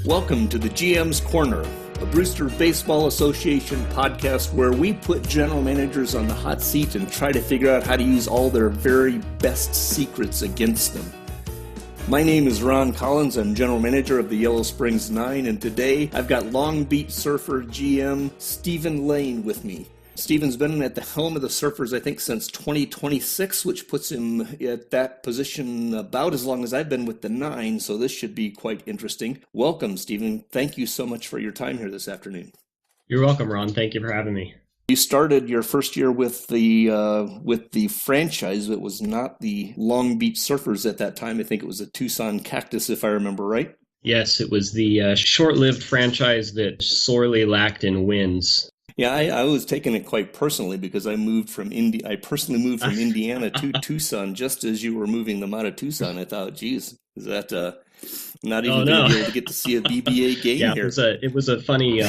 Welcome to the GM's Corner, a Brewster Baseball Association podcast where we put general managers on the hot seat and try to figure out how to use all their very best secrets against them. My name is Ron Collins. I'm general manager of the Yellow Springs Nine, and today I've got Long Beach Surfer GM Stephen Lane with me. Stephen's been at the helm of the Surfers, I think, since 2026, which puts him at that position about as long as I've been with the Nine, so this should be quite interesting. Welcome, Stephen. Thank you so much for your time here this afternoon. You're welcome, Ron. Thank you for having me. You started your first year with the franchise. It was not the Long Beach Surfers at that time. I think it was the Tucson Cactus, if I remember right. Yes, it was the short-lived franchise that sorely lacked in wins. Yeah, I was taking it quite personally because I personally moved from Indiana to Tucson just as you were moving them out of Tucson. I thought, geez, is that not even going to be able to get to see a BBA game here? It was a funny.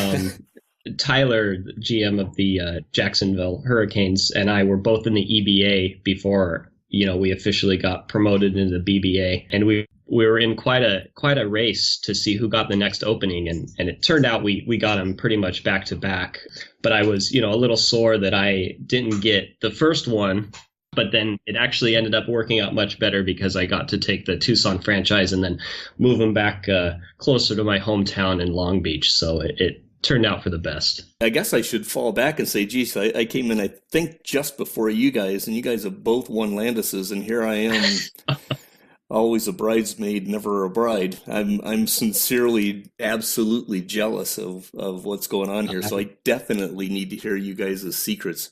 Tyler, the GM of the Jacksonville Hurricanes, and I were both in the EBA before we officially got promoted into the BBA, and we were in quite a race to see who got the next opening, and it turned out we got them pretty much back to back. But I was a little sore that I didn't get the first one, but then it actually ended up working out much better because I got to take the Tucson franchise and then move them back closer to my hometown in Long Beach. So it turned out for the best. I guess I should fall back and say, geez, I came in, I think, just before you guys, and you guys have both won Landises, and here I am. Always a bridesmaid, never a bride. I'm sincerely, absolutely jealous of what's going on here. So I definitely need to hear you guys' secrets.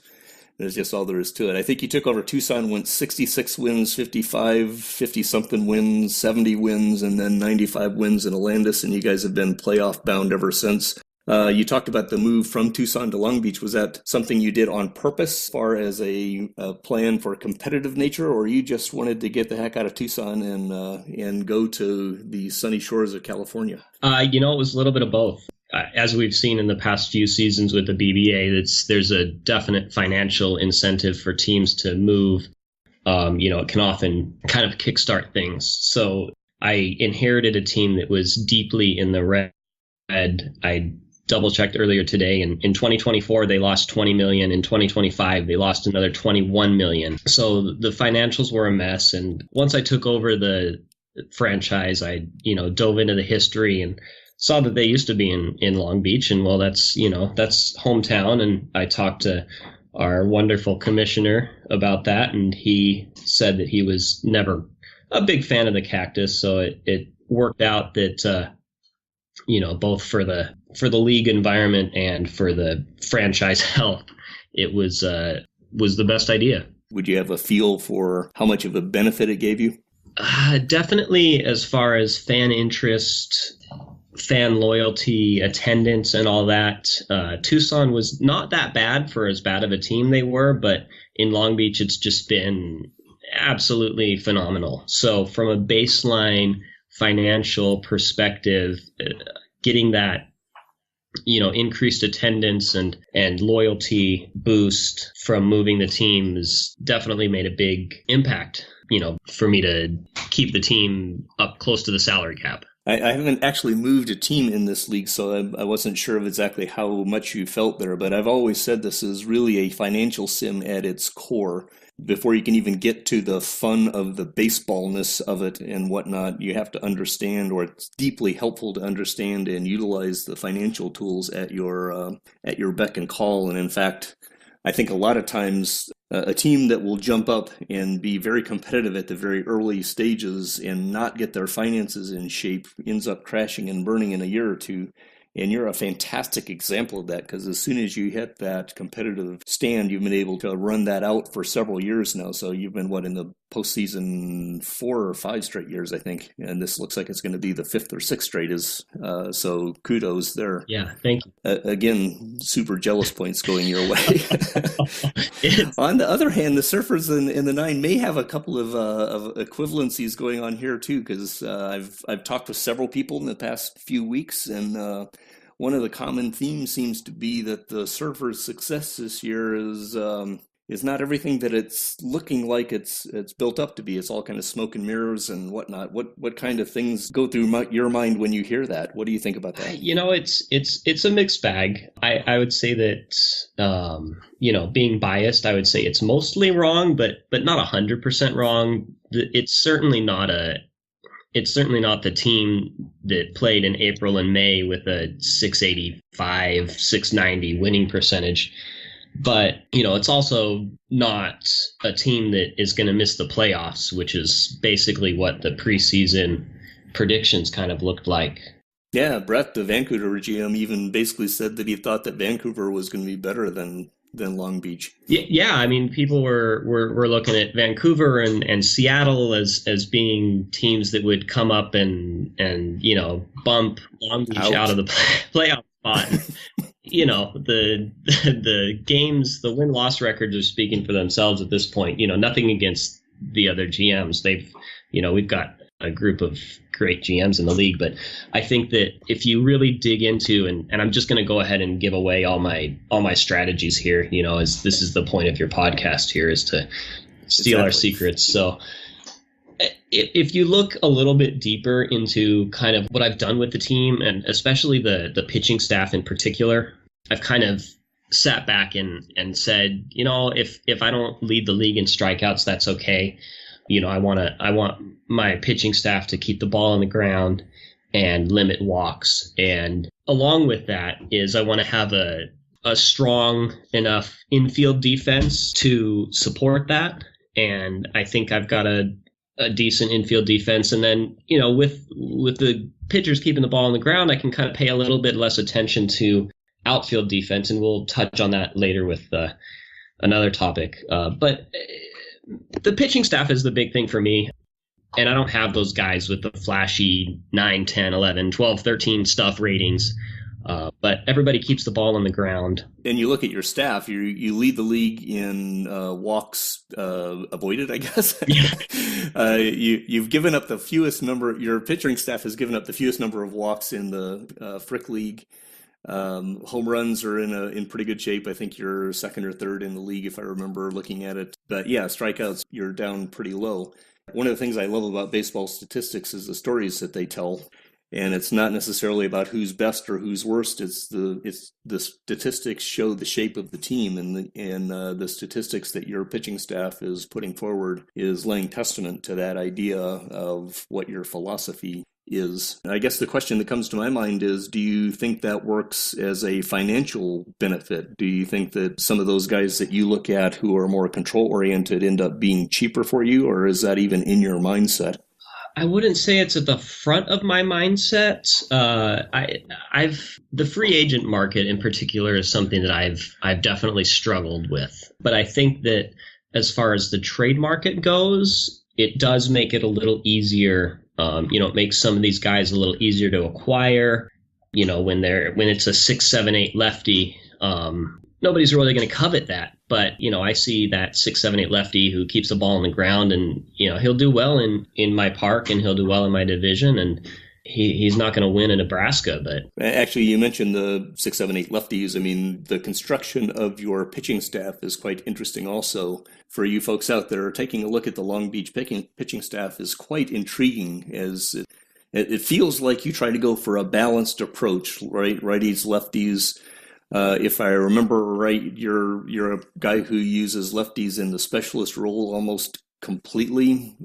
There's just all there is to it. I think you took over Tucson, went 66 wins, 50-something wins, 70 wins, and then 95 wins in a Landis, and you guys have been playoff bound ever since. You talked about the move from Tucson to Long Beach. Was that something you did on purpose as far as a plan for competitive nature, or you just wanted to get the heck out of Tucson and go to the sunny shores of California? It was a little bit of both. As we've seen in the past few seasons with the BBA, there's a definite financial incentive for teams to move. It can often kind of kickstart things. So I inherited a team that was deeply in the red. I double-checked earlier today, and in 2024, they lost $20 million. In 2025, they lost another $21 million. So the financials were a mess, and once I took over the franchise, I, dove into the history and saw that they used to be in Long Beach, and well, that's hometown, and I talked to our wonderful commissioner about that, and he said that he was never a big fan of the Cactus, so it worked out that both for the league environment and for the franchise health, it was the best idea. Would you have a feel for how much of a benefit it gave you? Definitely, as far as fan interest, fan loyalty, attendance, and all that. Tucson was not that bad for as bad of a team they were, but in Long Beach, it's just been absolutely phenomenal. So from a baseline financial perspective, getting that increased attendance and loyalty boost from moving the teams definitely made a big impact for me to keep the team up close to the salary cap. I haven't actually moved a team in this league, so I wasn't sure of exactly how much you felt there, but I've always said this is really a financial sim at its core. Before you can even get to the fun of the baseballness of it and whatnot, you have to understand, or it's deeply helpful to understand and utilize the financial tools at your beck and call. And in fact, I think a lot of times a team that will jump up and be very competitive at the very early stages and not get their finances in shape ends up crashing and burning in a year or two. And you're a fantastic example of that, because as soon as you hit that competitive stand, you've been able to run that out for several years now. So you've been, in the postseason 4 or 5 straight years, I think. And this looks like it's going to be the 5th or 6th straight. So kudos there. Yeah, thank you. Again, super jealous points going your way. On the other hand, the Surfers in the Nine may have a couple of equivalencies going on here too, because I've talked with several people in the past few weeks, and one of the common themes seems to be that the Surfers' success this year is is not everything that it's looking like it's built up to be. It's all kind of smoke and mirrors and whatnot. What kind of things go through your mind when you hear that? What do you think about that? It's a mixed bag. I would say that being biased, I would say it's mostly wrong, but not 100% wrong. It's certainly not the team that played in April and May with a 685, 690 winning percentage. But, it's also not a team that is going to miss the playoffs, which is basically what the preseason predictions kind of looked like. Yeah, Brett, the Vancouver GM, even basically said that he thought that Vancouver was going to be better than Long Beach. Yeah, I mean, people were looking at Vancouver and Seattle as being teams that would come up and bump Long Beach out of the playoff spot. The games, the win-loss records are speaking for themselves at this point. Nothing against the other GMs. We've got a group of great GMs in the league, but I think that if you really dig into, and I'm just going to go ahead and give away all my strategies here, as this is the point of your podcast here, is to steal our secrets. So if you look a little bit deeper into kind of what I've done with the team, and especially the pitching staff in particular, I've kind of sat back and said, if I don't lead the league in strikeouts, that's okay. I want my pitching staff to keep the ball on the ground and limit walks. And along with that is I want to have a strong enough infield defense to support that. And I think I've got a decent infield defense. And then, with the pitchers keeping the ball on the ground, I can kind of pay a little bit less attention to outfield defense. And we'll touch on that later with another topic. But the pitching staff is the big thing for me. And I don't have those guys with the flashy 9, 10, 11, 12, 13 stuff ratings. But everybody keeps the ball on the ground. And you look at your staff, you lead the league in walks avoided, I guess. Yeah. You've given up the fewest number, your pitching staff has given up the fewest number of walks in the Frick League. Home runs are in pretty good shape. I think you're second or third in the league, if I remember looking at it. But yeah, strikeouts, you're down pretty low. One of the things I love about baseball statistics is the stories that they tell. And it's not necessarily about who's best or who's worst. It's the statistics show the shape of the team, and the statistics that your pitching staff is putting forward is laying testament to that idea of what your philosophy is. I guess the question that comes to my mind is, do you think that works as a financial benefit? Do you think that some of those guys that you look at who are more control-oriented end up being cheaper for you, or is that even in your mindset? I wouldn't say it's at the front of my mindset. The free agent market in particular is something that I've definitely struggled with. But I think that as far as the trade market goes, it does make it a little easier. It makes some of these guys a little easier to acquire. When it's a 6, 7, 8 lefty, nobody's really going to covet that. But, I see that 6, 7, 8 lefty who keeps the ball on the ground, and, he'll do well in my park, and he'll do well in my division, and he's not going to win in Nebraska. But actually, you mentioned the 6, 7, 8 lefties. I mean, the construction of your pitching staff is quite interesting also. For you folks out there, taking a look at the Long Beach pitching staff is quite intriguing, as it feels like you try to go for a balanced approach, right? Righties, lefties. If I remember right, you're a guy who uses lefties in the specialist role almost completely.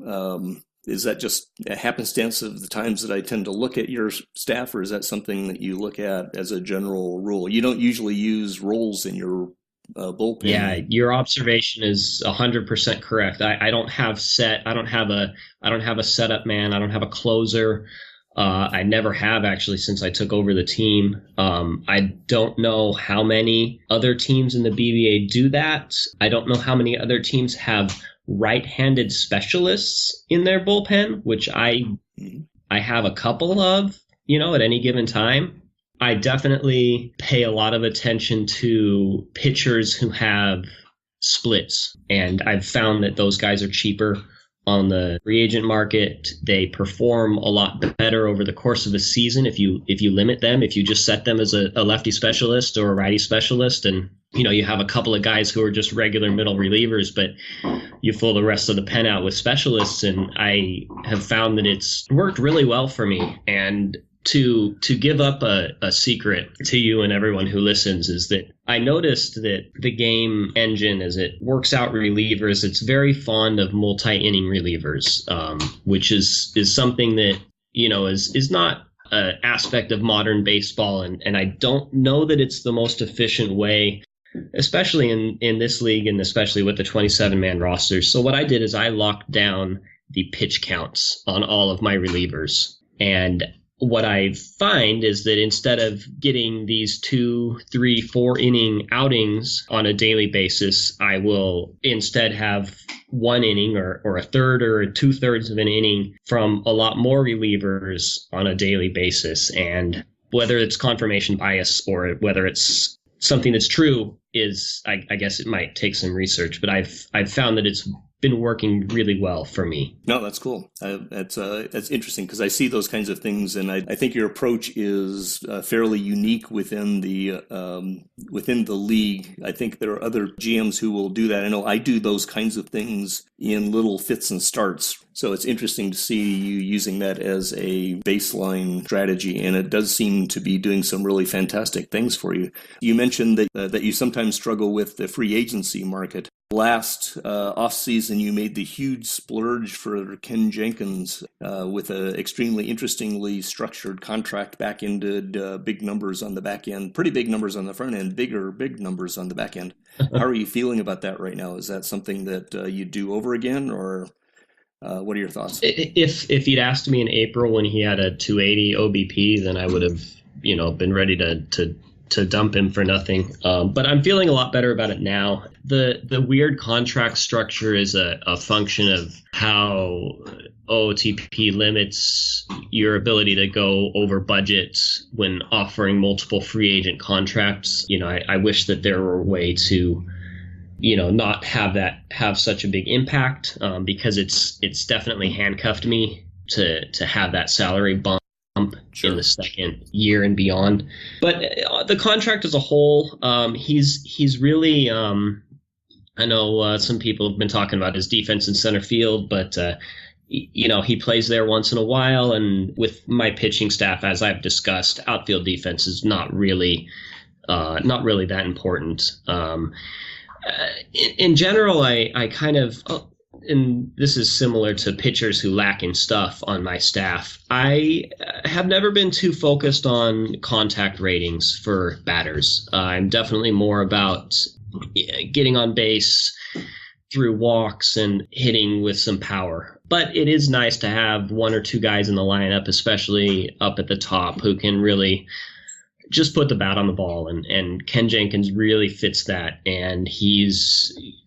Is that just a happenstance of the times that I tend to look at your staff, or is that something that you look at as a general rule? You don't usually use roles in your bullpen. Yeah, your observation is 100% correct. I don't have a setup man. I don't have a closer. I never have, actually, since I took over the team. I don't know how many other teams in the BBA do that. I don't know how many other teams have right-handed specialists in their bullpen, which I have a couple of, at any given time. I definitely pay a lot of attention to pitchers who have splits, and I've found that those guys are cheaper on the free agent market. They perform a lot better over the course of a season if you limit them, if you just set them as a lefty specialist or a righty specialist, and you have a couple of guys who are just regular middle relievers, but you fill the rest of the pen out with specialists. And I have found that it's worked really well for me. And to give up a secret to you and everyone who listens is that I noticed that the game engine, as it works out relievers, it's very fond of multi-inning relievers, which is something that, is not an aspect of modern baseball. And I don't know that it's the most efficient way, especially in this league and especially with the 27-man rosters. So what I did is I locked down the pitch counts on all of my relievers. And what I find is that instead of getting these 2, 3, 4 inning outings on a daily basis, I will instead have 1 inning or a third or 2/3 of an inning from a lot more relievers on a daily basis. And whether it's confirmation bias or whether it's something that's true is, I guess it might take some research, but I've found that it's been working really well for me. No, that's cool. That's interesting because I see those kinds of things, and I think your approach is fairly unique within the league. I think there are other GMs who will do that. I know I do those kinds of things in little fits and starts. So it's interesting to see you using that as a baseline strategy, and it does seem to be doing some really fantastic things for you. You mentioned that you sometimes struggle with the free agency market. Last offseason, you made the huge splurge for Ken Jenkins with an extremely interestingly structured contract back ended, big numbers on the back end, pretty big numbers on the front end, big numbers on the back end. How are you feeling about that right now? Is that something that you do over again, or what are your thoughts? If you'd asked me in April when he had a 280 OBP, then I would have been ready to dump him for nothing. But I'm feeling a lot better about it now. The weird contract structure is a function of how OTP limits your ability to go over budget when offering multiple free agent contracts. I wish that there were a way to not have such a big impact, because it's definitely handcuffed me to have that salary bump in the second year and beyond. But the contract as a whole, he's really, I know some people have been talking about his defense in center field, but he plays there once in a while. And with my pitching staff, as I've discussed, outfield defense is not really that important. In general, I kind of, and this is similar to pitchers who lack in stuff on my staff, I have never been too focused on contact ratings for batters. I'm definitely more about getting on base through walks and hitting with some power. But it is nice to have 1 or 2 guys in the lineup, especially up at the top, who can really just put the bat on the ball, and Ken Jenkins really fits that. And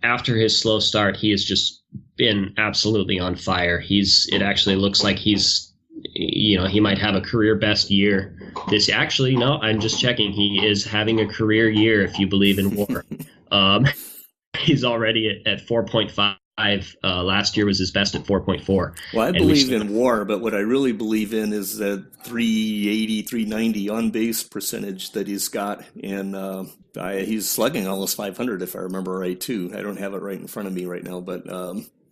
after his slow start, he has just been absolutely on fire. It actually looks like he might have a career best year this. Actually, no, I'm just checking. He is having a career year, if you believe in WAR. He's already at 4.5. Last year was his best at 4.4. Well, I believe in WAR, but what I really believe in is that 380, 390 on-base percentage that he's got. And he's slugging almost 500, if I remember right, too. I don't have it right in front of me right now, but...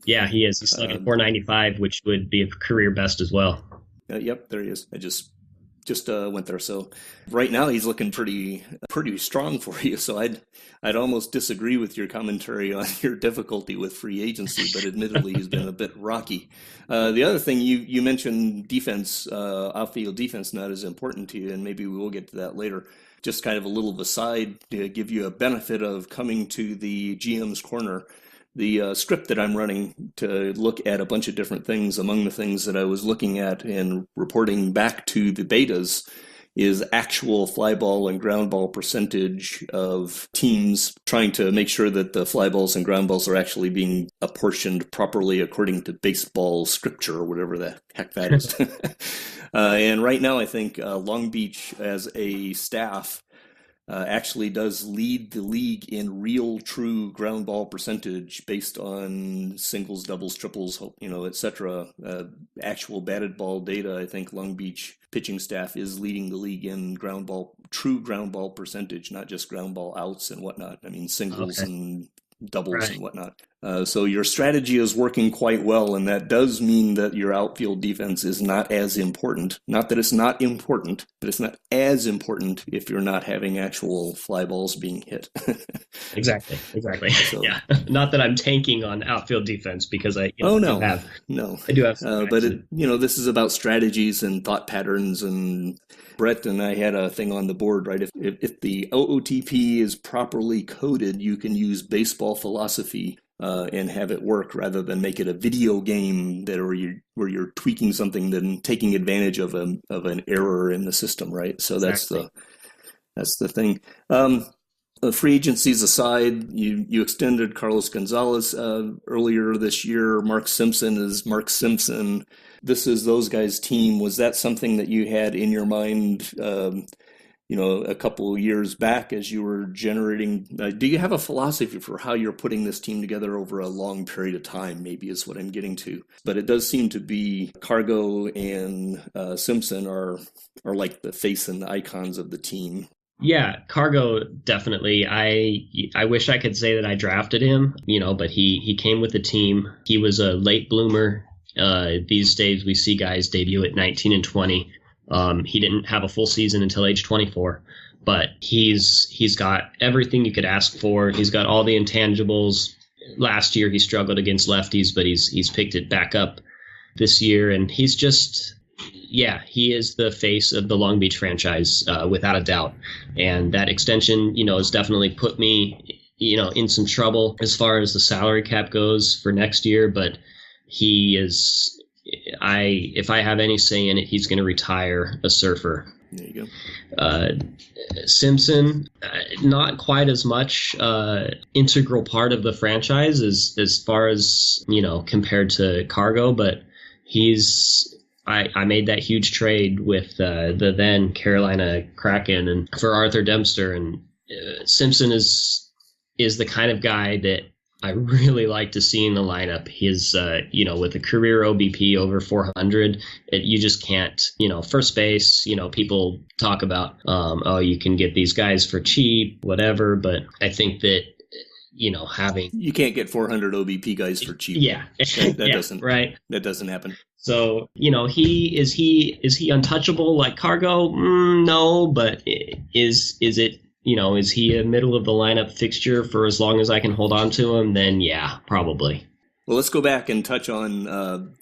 yeah, he is. He's slugging 495, which would be a career best as well. Yep, there he is. I just went there. So right now he's looking pretty strong for you. So I'd almost disagree with your commentary on your difficulty with free agency, but admittedly he's been a bit rocky. The other thing you mentioned, defense, outfield defense, not as important to you, and maybe we will get to that later. Just kind of a little aside to give you a benefit of coming to the GM's Corner. The script that I'm running to look at a bunch of different things, among the things that I was looking at and reporting back to the betas, is actual fly ball and ground ball percentage of teams, trying to make sure that the fly balls and ground balls are actually being apportioned properly according to baseball scripture or whatever the heck that is. And right now I think Long Beach as a staff actually does lead the league in real, true ground ball percentage based on singles, doubles, triples, etc. Actual batted ball data. I think Long Beach pitching staff is leading the league in true ground ball percentage, not just ground ball outs and whatnot. I mean, singles and doubles and whatnot. So your strategy is working quite well, and that does mean that your outfield defense is not as important. Not that it's not important, but it's not as important if you're not having actual fly balls being hit. Exactly. So, yeah, not that I'm tanking on outfield defense because I do have. But this is about strategies and thought patterns. And Brett and I had a thing on the board, right? If the OOTP is properly coded, you can use baseball philosophy and have it work rather than make it a video game where you're tweaking something then taking advantage of an error in the system, right? So exactly. That's the thing. Free agencies aside, you extended Carlos Gonzalez earlier this year. Mark Simpson is Mark Simpson. This is those guys' team. Was that something that you had in your mind a couple of years back as you were generating? Do you have a philosophy for how you're putting this team together over a long period of time, maybe is what I'm getting to. But it does seem to be Cargo and Simpson are like the face and the icons of the team. Yeah, Cargo, definitely. I wish I could say that I drafted him, but he came with the team. He was a late bloomer. These days we see guys debut at 19 and 20. He didn't have a full season until age 24, but he's got everything you could ask for. He's got all the intangibles. Last year he struggled against lefties, but he's picked it back up this year, and he's just, he is the face of the Long Beach franchise, without a doubt. And that extension, has definitely put me, in some trouble as far as the salary cap goes for next year, but he is, if I have any say in it, he's going to retire a surfer. There you go. Simpson, not quite as much integral part of the franchise as far as, compared to Cargo, but I made that huge trade with the then Carolina Kraken and for Arthur Dempster, and Simpson is the kind of guy that I really like to see in the lineup. His, with a career OBP over 400, you just can't, first base, people talk about, you can get these guys for cheap, whatever. But I think that, you can't get 400 OBP guys for cheap. Yeah. That doesn't happen. So, is he untouchable like Cargo? No, but is it, is he a middle of the lineup fixture for as long as I can hold on to him? Then yeah, probably. Well, let's go back and touch on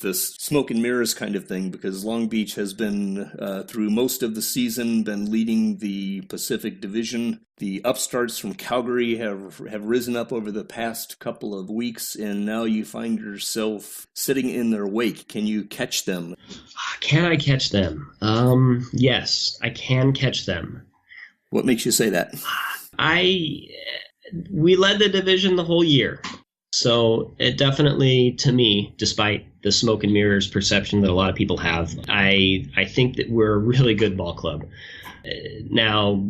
this smoke and mirrors kind of thing, because Long Beach has been, through most of the season, been leading the Pacific Division. The upstarts from Calgary have risen up over the past couple of weeks, and now you find yourself sitting in their wake. Can you catch them? Can I catch them? Yes, I can catch them. What makes you say that? We led the division the whole year. So it definitely, to me, despite the smoke and mirrors perception that a lot of people have, I think that we're a really good ball club. Now,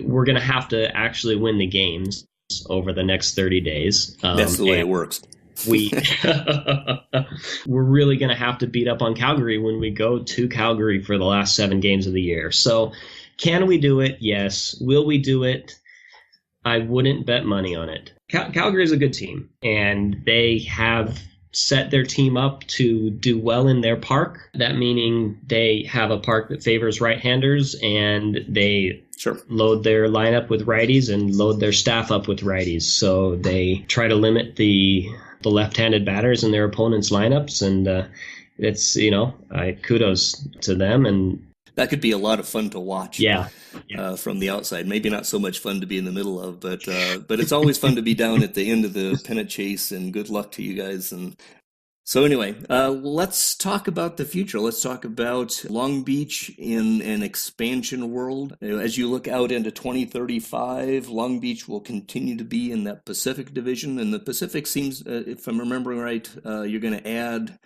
we're going to have to actually win the games over the next 30 days. That's the way it works. We're really going to have to beat up on Calgary when we go to Calgary for the last 7 games of the year. So can we do it? Yes. Will we do it? I wouldn't bet money on it. Calgary is a good team, and they have set their team up to do well in their park. That meaning they have a park that favors right-handers, and they load their lineup with righties and load their staff up with righties. So they try to limit the left-handed batters in their opponents' lineups, and it's, kudos to them. And that could be a lot of fun to watch. Yeah. From the outside. Maybe not so much fun to be in the middle of, but it's always fun to be down at the end of the pennant chase, and good luck to you guys. And so anyway, let's talk about the future. Let's talk about Long Beach in an expansion world. As you look out into 2035, Long Beach will continue to be in that Pacific division, and the Pacific seems, if I'm remembering right, you're going to add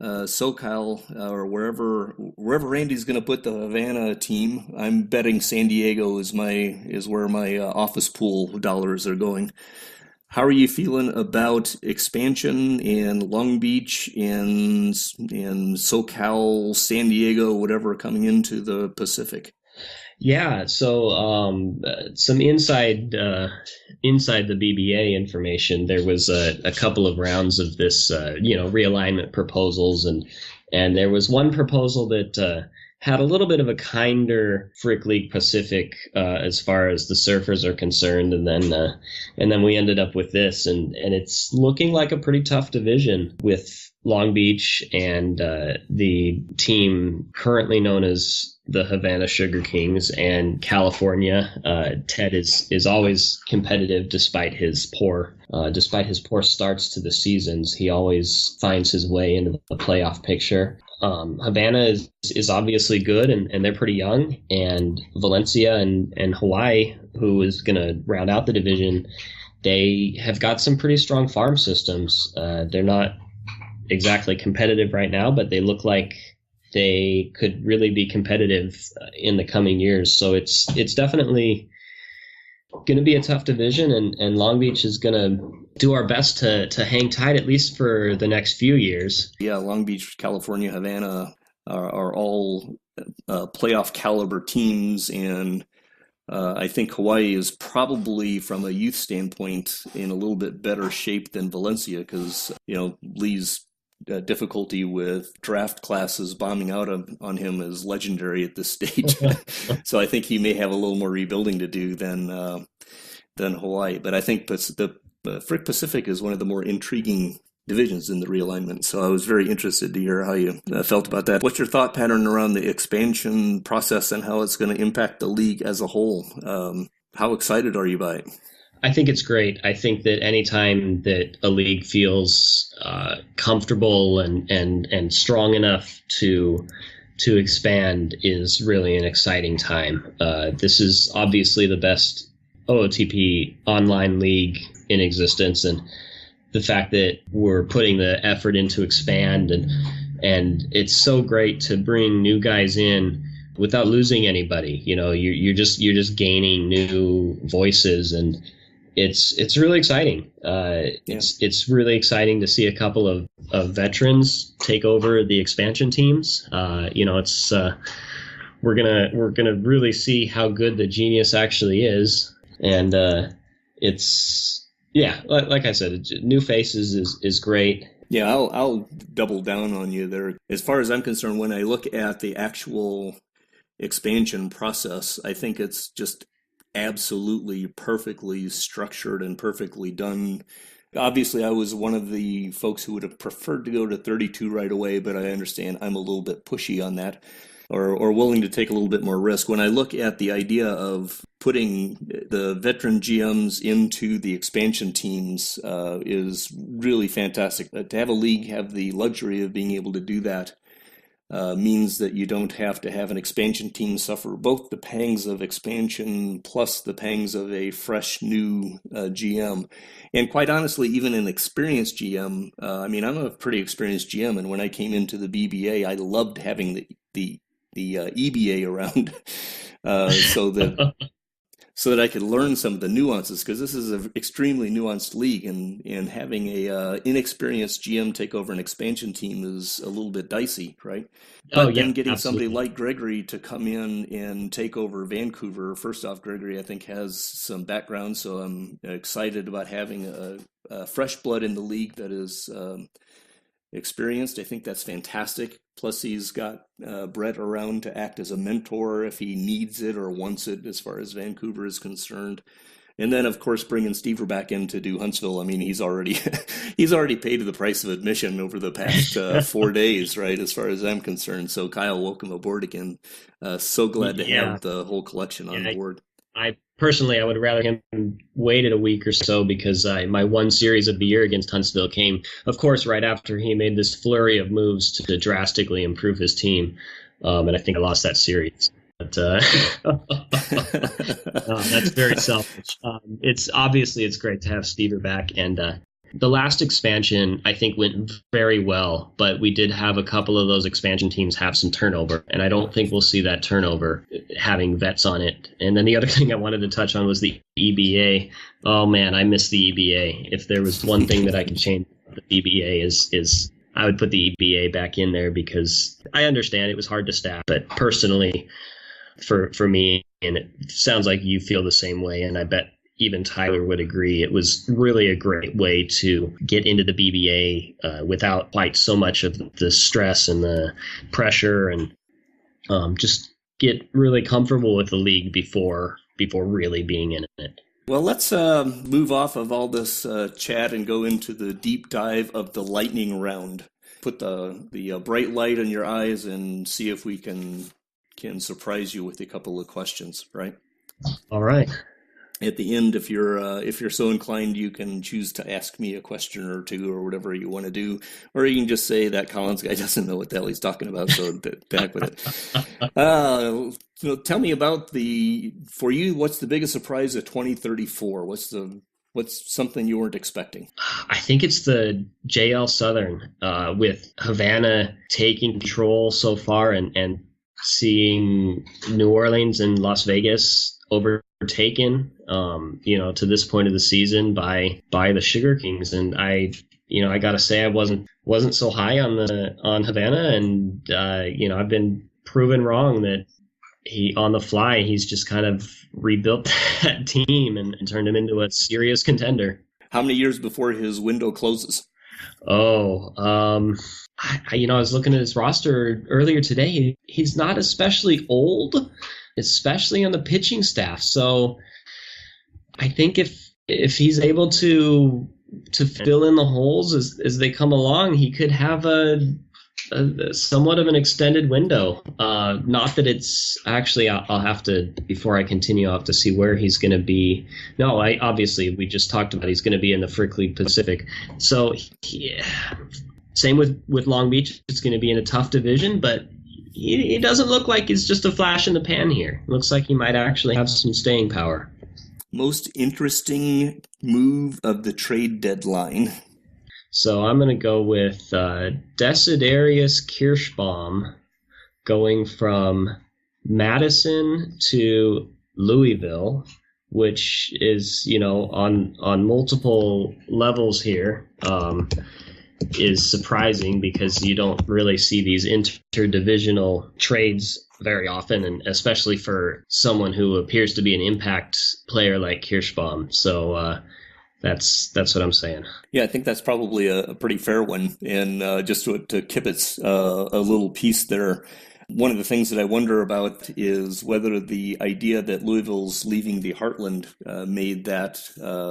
SoCal or wherever Randy's going to put the Havana team. I'm betting San Diego is where my office pool dollars are going. How are you feeling about expansion in Long Beach and SoCal, San Diego, whatever coming into the Pacific? Yeah, so some inside the BBA information, there was a couple of rounds of this realignment proposals, and there was one proposal that had a little bit of a kinder Frick League Pacific as far as the Surfers are concerned, and then we ended up with this, and it's looking like a pretty tough division with Long Beach and the team currently known as the Havana Sugar Kings, and California. Ted is always competitive despite his poor starts to the seasons. He always finds his way into the playoff picture. Havana is obviously good, and they're pretty young. And Valencia and Hawaii, who is going to round out the division, they have got some pretty strong farm systems. They're not exactly competitive right now, but they look like they could really be competitive in the coming years. So it's definitely going to be a tough division, and Long Beach is going to do our best to hang tight at least for the next few years. Yeah, Long Beach, California, Havana are all playoff caliber teams, and I think Hawaii is probably, from a youth standpoint, in a little bit better shape than Valencia because Lee's difficulty with draft classes bombing out on him is legendary at this stage. So I think he may have a little more rebuilding to do than Hawaii. But I think the Frick Pacific is one of the more intriguing divisions in the realignment. So I was very interested to hear how you felt about that. What's your thought pattern around the expansion process and how it's going to impact the league as a whole? How excited are you by it? I think it's great. I think that anytime that a league feels comfortable and strong enough to expand is really an exciting time. This is obviously the best OOTP online league in existence, and the fact that we're putting the effort in to expand, and it's so great to bring new guys in without losing anybody. You're just gaining new voices, and it's really exciting. It's really exciting to see a couple of veterans take over the expansion teams. We're gonna really see how good the genius actually is, and like I said, new faces is great. Yeah, I'll double down on you there. As far as I'm concerned, when I look at the actual expansion process, I think it's just absolutely perfectly structured and perfectly done. Obviously, I was one of the folks who would have preferred to go to 32 right away, but I understand I'm a little bit pushy on that, or willing to take a little bit more risk. When I look at the idea of putting the veteran GMs into the expansion teams is really fantastic. To have a league have the luxury of being able to do that means that you don't have to have an expansion team suffer both the pangs of expansion plus the pangs of a fresh new GM. And quite honestly, even an experienced GM, I'm a pretty experienced GM, and when I came into the BBA, I loved having the EBA around so that I could learn some of the nuances, because this is an extremely nuanced league, and having a inexperienced GM take over an expansion team is a little bit dicey, right? But then getting somebody like Gregory to come in and take over Vancouver, first off, Gregory, I think, has some background, so I'm excited about having a fresh blood in the league that is experienced. I think that's fantastic. Plus, he's got Brett around to act as a mentor if he needs it or wants it, as far as Vancouver is concerned. And then, of course, bringing Stever back in to do Huntsville. I mean, he's already paid the price of admission over the past 4 days, right? As far as I'm concerned. So, Kyle, welcome aboard again. So glad to have the whole collection on board. I would rather him waited a week or so, because my one series of the year against Huntsville came, of course, right after he made this flurry of moves to drastically improve his team. And I think I lost that series. But that's very selfish. It's great to have Stever back, and The last expansion, I think, went very well, but we did have a couple of those expansion teams have some turnover, and I don't think we'll see that turnover having vets on it. And then the other thing I wanted to touch on was the EBA. Oh man, I miss the EBA. If there was one thing that I could change, the EBA is I would put the EBA back in there, because I understand it was hard to staff, but personally, for me, and it sounds like you feel the same way, and I bet even Tyler would agree, it was really a great way to get into the BBA without quite so much of the stress and the pressure, and just get really comfortable with the league before really being in it. Well, let's move off of all this chat and go into the deep dive of the lightning round. Put the bright light in your eyes and see if we can surprise you with a couple of questions, right? All right. At the end, if you're so inclined, you can choose to ask me a question or two or whatever you want to do, or you can just say that Collins guy doesn't know what the hell he's talking about, so back with it. Tell me about for you, what's the biggest surprise of 2034? What's something you weren't expecting? I think it's the JL Southern, with Havana taking control so far and seeing New Orleans and Las Vegas overtaken, to this point of the season by the Sugar Kings. And I gotta say I wasn't so high on Havana, and I've been proven wrong that on the fly he's just kind of rebuilt that team and turned him into a serious contender. How many years before his window closes? I was looking at his roster earlier today. He's not especially old, especially on the pitching staff. So I think if he's able to fill in the holes as they come along, he could have a somewhat of an extended window. Not that it's actually, I'll have to, before I continue, I'll have to see where he's going to be. No, obviously we just talked about he's going to be in the Frick League Pacific. So same with Long Beach. It's going to be in a tough division, but he doesn't look like it's just a flash in the pan here. It looks like he might actually have some staying power. Most interesting move of the trade deadline? So I'm going to go with Desiderius Kirschbaum going from Madison to Louisville, which is, on multiple levels here, is surprising because you don't really see these interdivisional trades very often, and especially for someone who appears to be an impact player like Kirschbaum. So that's what I'm saying. Yeah, I think that's probably a pretty fair one. And just to Kippett's a little piece there, one of the things that I wonder about is whether the idea that Louisville's leaving the Heartland made that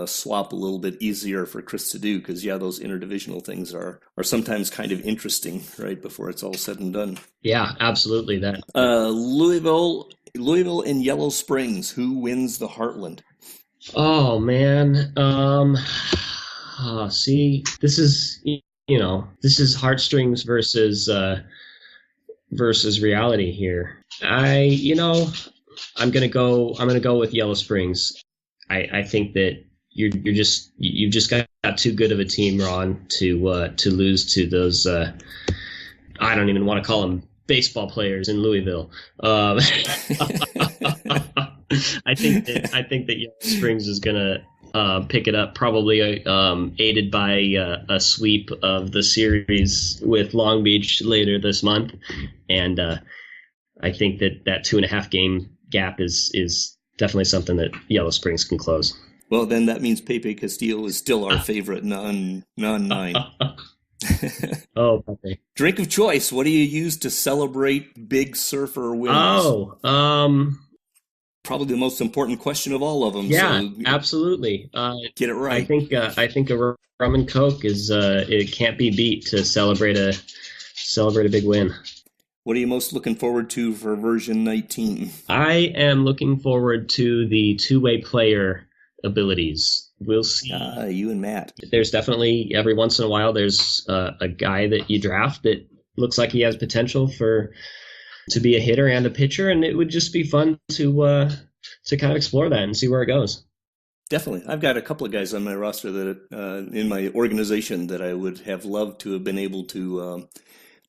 swap a little bit easier for Chris to do, because, those interdivisional things are sometimes kind of interesting, right, before it's all said and done. Yeah, absolutely. That Louisville and Yellow Springs, who wins the Heartland? Oh, man. See, this is heartstrings versus reality here. I'm gonna go with Yellow Springs. I think that you've just got too good of a team, Ron, to lose to those. I don't even want to call them baseball players in Louisville. I think that Yellow Springs is gonna pick it up, probably aided by a sweep of the series with Long Beach later this month, and I think that 2.5 game gap is definitely something that Yellow Springs can close. Well, then that means Pepe Castillo is still our favorite non-9. Oh, Pepe. Drink of choice. What do you use to celebrate big surfer wins? Probably the most important question of all of them. Yeah, so absolutely. Get it right. I think a rum and Coke is it can't be beat to celebrate a big win. What are you most looking forward to for version 19? I am looking forward to the two-way player abilities. We'll see. You and Matt. There's definitely, every once in a while, there's a guy that you draft that looks like he has potential to be a hitter and a pitcher, and it would just be fun to kind of explore that and see where it goes. Definitely. I've got a couple of guys on my roster that in my organization that I would have loved to have been able to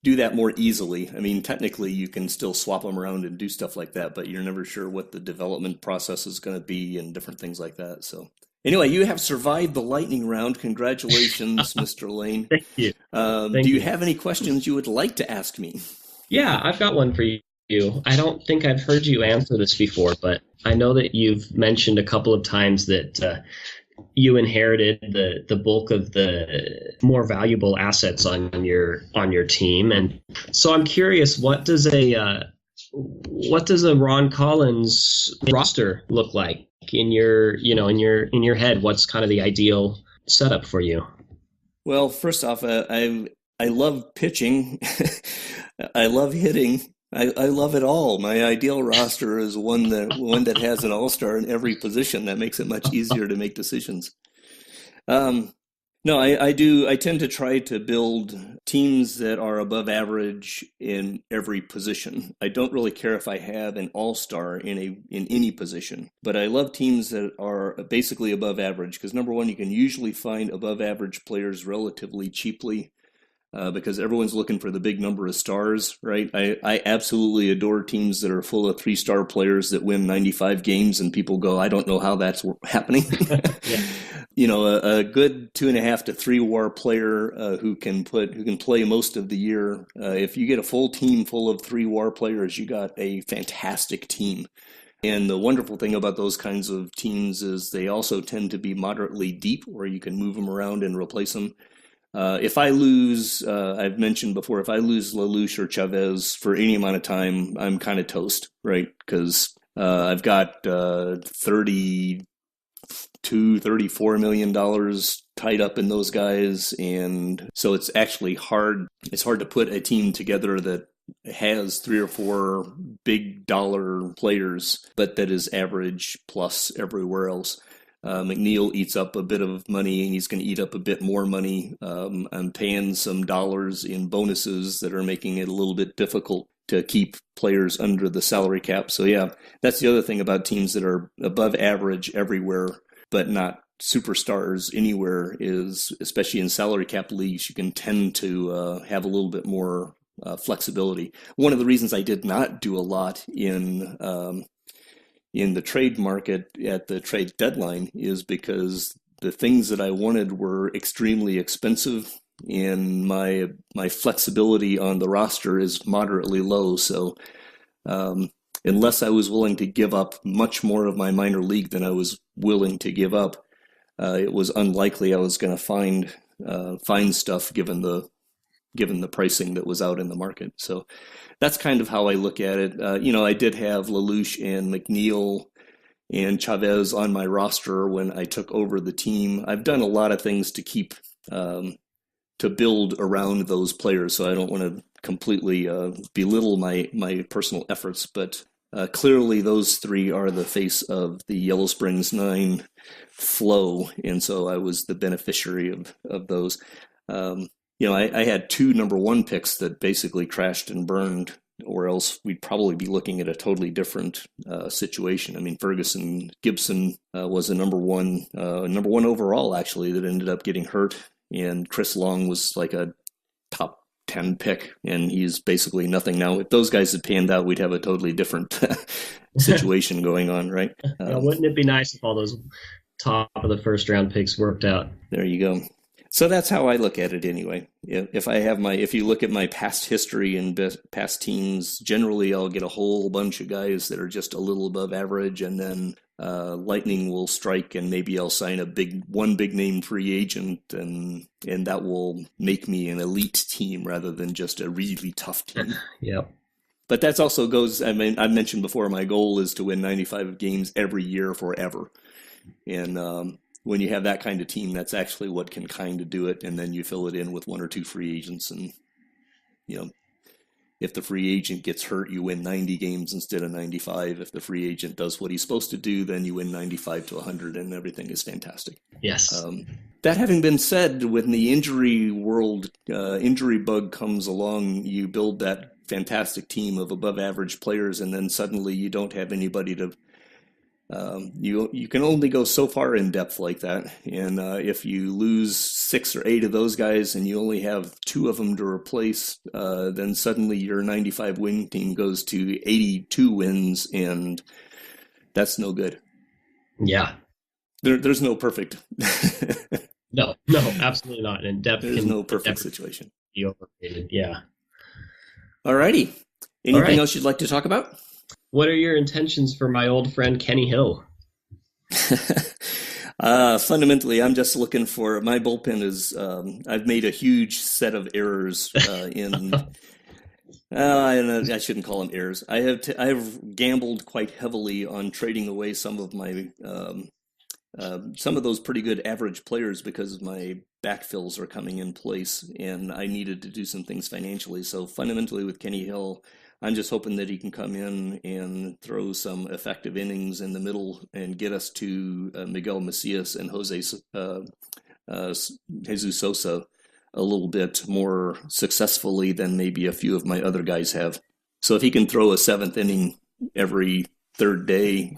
do that more easily. I mean, technically you can still swap them around and do stuff like that, but you're never sure what the development process is going to be and different things like that. So anyway, you have survived the lightning round. Congratulations, Mr. Lane. Thank you. Do you have any questions you would like to ask me? Yeah, I've got one for you. I don't think I've heard you answer this before, but I know that you've mentioned a couple of times that you inherited the bulk of the more valuable assets on your team, and so I'm curious, what does a Ron Collins roster look like in your head? What's kind of the ideal setup for you? Well, first off, I love pitching. I love hitting. I love it all. My ideal roster is one that has an all-star in every position. That makes it much easier to make decisions. No, I do. I tend to try to build teams that are above average in every position. I don't really care if I have an all-star in any position, but I love teams that are basically above average because number one, you can usually find above average players relatively cheaply. Because everyone's looking for the big number of stars, right? I absolutely adore teams that are full of 3-star players that win 95 games and people go, I don't know how that's happening. Yeah. A good 2.5 to 3 WAR player who can play most of the year. If you get a full team full of 3 WAR players, you got a fantastic team. And the wonderful thing about those kinds of teams is they also tend to be moderately deep, where you can move them around and replace them. If I lose, I've mentioned before, if I lose Lelouch or Chavez for any amount of time, I'm kind of toast, right? Because I've got $34 million tied up in those guys. And so it's actually hard. It's hard to put a team together that has 3 or 4 big dollar players, but that is average plus everywhere else. McNeil eats up a bit of money, and he's going to eat up a bit more money. I'm paying some dollars in bonuses that are making it a little bit difficult to keep players under the salary cap. So yeah, that's the other thing about teams that are above average everywhere, but not superstars anywhere is, especially in salary cap leagues, you can tend to have a little bit more flexibility. One of the reasons I did not do a lot in the trade market at the trade deadline is because the things that I wanted were extremely expensive and my flexibility on the roster is moderately low. So unless I was willing to give up much more of my minor league than I was willing to give up, it was unlikely I was going to find stuff given the pricing that was out in the market. So that's kind of how I look at it. I did have Lelouch and McNeil and Chavez on my roster when I took over the team. I've done a lot of things to keep to build around those players, so I don't want to completely belittle my personal efforts, but clearly those 3 are the face of the Yellow Springs 9 flow, and so I was the beneficiary of those. I had 2 number 1 picks that basically crashed and burned, or else we'd probably be looking at a totally different situation. I mean, Ferguson Gibson was a number one overall, actually, that ended up getting hurt, and Chris Long was like a top 10 pick, and he's basically nothing now. If those guys had panned out, we'd have a totally different situation going on, right? Wouldn't it be nice if all those top of the first round picks worked out? There you go. So that's how I look at it anyway. If you look at my past history and past teams, generally I'll get a whole bunch of guys that are just a little above average, and then lightning will strike, and maybe I'll sign one big name free agent, and that will make me an elite team rather than just a really tough team. Yep. But that also goes. I mean, I mentioned before, my goal is to win 95 games every year forever, and when you have that kind of team, that's actually what can kind of do it. And then you fill it in with 1 or 2 free agents. And, if the free agent gets hurt, you win 90 games instead of 95. If the free agent does what he's supposed to do, then you win 95 to 100 and everything is fantastic. Yes. That having been said, when the injury bug comes along, you build that fantastic team of above average players, and then suddenly you don't have anybody to You can only go so far in depth like that, and if you lose 6 or 8 of those guys and you only have 2 of them to replace, then suddenly your 95 win team goes to 82 wins, and that's no good. Yeah, there's no perfect. No, absolutely not. And depth, there's no perfect situation. Be overrated. Yeah. Alrighty. Anything else you'd like to talk about? What are your intentions for my old friend Kenny Hill? Fundamentally, I'm just looking for my bullpen is. I've made a huge set of errors in. I shouldn't call them errors. I've gambled quite heavily on trading away some of my some of those pretty good average players because my backfills are coming in place, and I needed to do some things financially. So fundamentally, with Kenny Hill, I'm just hoping that he can come in and throw some effective innings in the middle and get us to Miguel Macias and Jesus Sosa a little bit more successfully than maybe a few of my other guys have. So if he can throw a 7th inning every 3rd day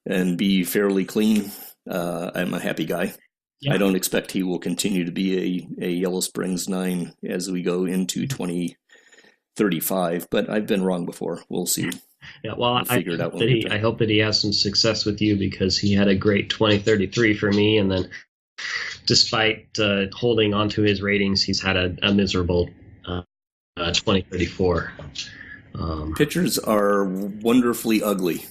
and be fairly clean, I'm a happy guy. Yeah. I don't expect he will continue to be a Yellow Springs 9 as we go into 2035, but I've been wrong before. We'll see. Yeah, well, I hope that he has some success with you, because he had a great 2033 for me, and then despite holding on to his ratings, he's had a miserable 2034. Pitchers are wonderfully ugly.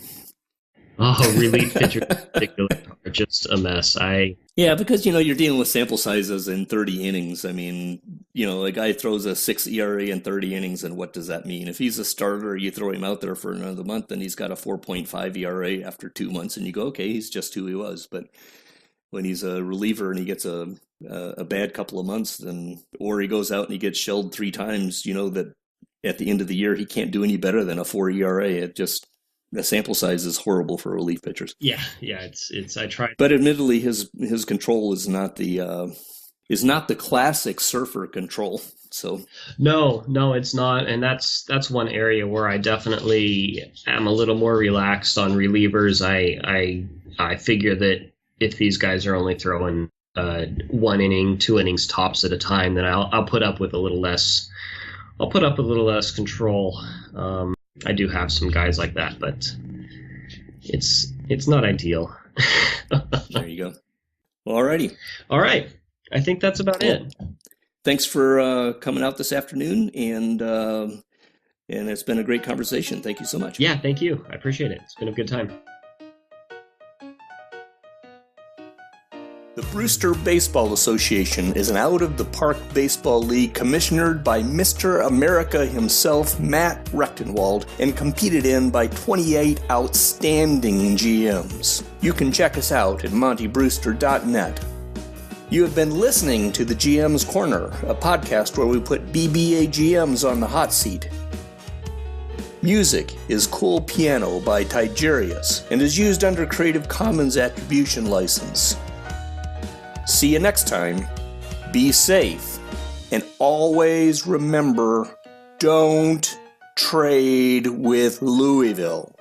Oh, relief pitchers particularly are just a mess. Yeah, because you're dealing with sample sizes in 30 innings. I mean, a guy throws a 6 ERA in 30 innings, and what does that mean? If he's a starter, you throw him out there for another month, and he's got a 4.5 ERA after 2 months, and you go, okay, he's just who he was. But when he's a reliever and he gets a bad couple of months, or he goes out and he gets shelled 3 times, that at the end of the year he can't do any better than a 4 ERA. The sample size is horrible for relief pitchers. Yeah, it's. I tried, but admittedly, his control is not the classic surfer control. So no, it's not, and that's one area where I definitely am a little more relaxed on relievers. I figure that if these guys are only throwing 1 inning, 2 innings tops at a time, then I'll put up with a little less. I'll put up with a little less control. I do have some guys like that, but it's not ideal. There you go. Well, alrighty. All right. I think that's about it. Thanks for coming out this afternoon, and it's been a great conversation. Thank you so much. Yeah, thank you. I appreciate it. It's been a good time. The Brewster Baseball Association is an out-of-the-park baseball league commissionered by Mr. America himself, Matt Rechtenwald, and competed in by 28 outstanding GMs. You can check us out at montybrewster.net. You have been listening to the GM's Corner, a podcast where we put BBA GMs on the hot seat. Music is Cool Piano by Tigerius and is used under Creative Commons Attribution License. See you next time. Be safe. And always remember, don't trade with Louisville.